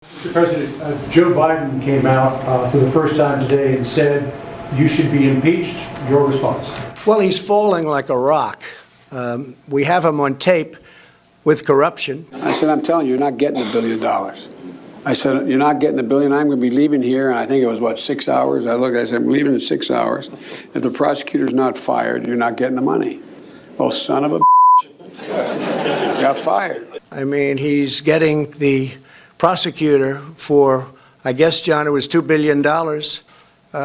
Mr. President, Joe Biden came out for the first time today and said you should be impeached. Your response? Well, he's falling like a rock. We have him on tape with corruption. I said, I'm telling you, you're not getting $1 billion. I said, you're not getting $1 billion. I'm going to be leaving here. And I think it was, 6 hours? I said, I'm leaving in 6 hours. If the prosecutor's not fired, you're not getting the money. Well, son of a got fired. I mean, he's getting the prosecutor for, I guess, John, it was $2 billion,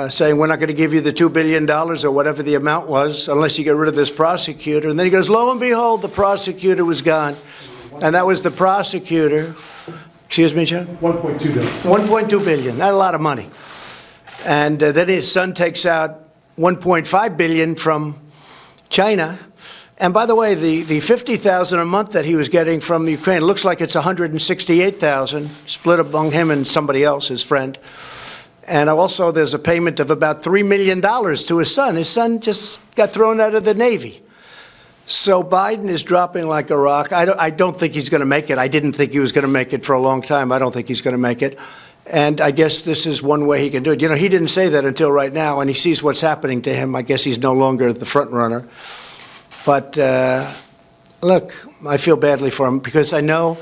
saying we're not going to give you the $2 billion or whatever the amount was unless you get rid of this prosecutor. And then he goes, lo and behold, the prosecutor was gone. And that was the prosecutor. Excuse me, John? $1.2 billion. $1.2 billion. Not a lot of money. And then his son takes out $1.5 billion from China. And by the way, the $50,000 a month that he was getting from Ukraine looks like it's $168,000 split among him and somebody else, his friend. And also there's a payment of about $3 million to his son. His son just got thrown out of the Navy. So Biden is dropping like a rock. I don't think he's going to make it. I didn't think he was going to make it for a long time. I don't think he's going to make it. And I guess this is one way he can do it. You know, he didn't say that until right now, and he sees what's happening to him. I guess he's no longer the front runner. But look, I feel badly for him because I know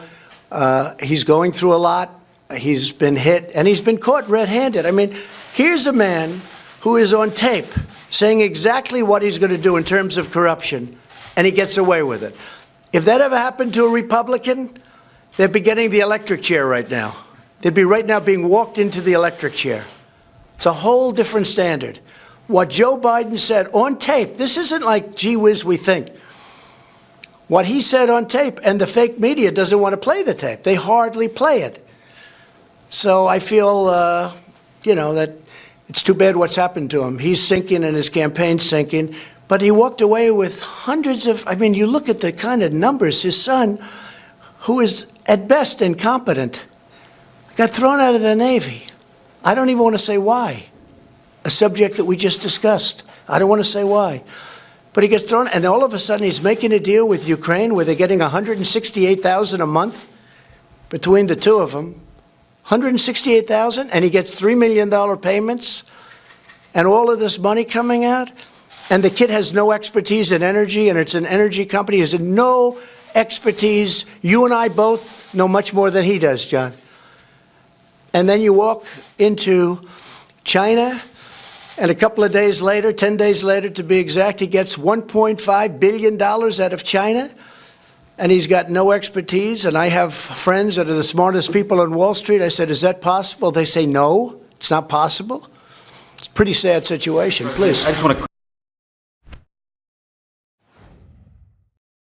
he's going through a lot. He's been hit, and he's been caught red-handed. I mean, here's a man who is on tape saying exactly what he's going to do in terms of corruption, and he gets away with it. If that ever happened to a Republican, they'd be getting the electric chair right now. They'd be right now being walked into the electric chair. It's a whole different standard. What Joe Biden said on tape, this isn't like, gee whiz, we think. What he said on tape, and the fake media doesn't want to play the tape. They hardly play it. So I feel, that it's too bad what's happened to him. He's sinking and his campaign's sinking. But he walked away with hundreds of, you look at the kind of numbers. His son, who is at best incompetent, got thrown out of the Navy. I don't even want to say why. A subject that we just discussed. I don't want to say why. But he gets thrown, and all of a sudden he's making a deal with Ukraine where they're getting $168,000 a month between the two of them. $168,000, and he gets $3 million payments, and all of this money coming out, and the kid has no expertise in energy, and it's an energy company. He has no expertise. You and I both know much more than he does, John. And then you walk into China, and a couple of days later, 10 days later to be exact, he gets $1.5 billion out of China, and he's got no expertise. And I have friends that are the smartest people on Wall Street. I said, is that possible? They say, no, it's not possible. It's a pretty sad situation. Please. I just want to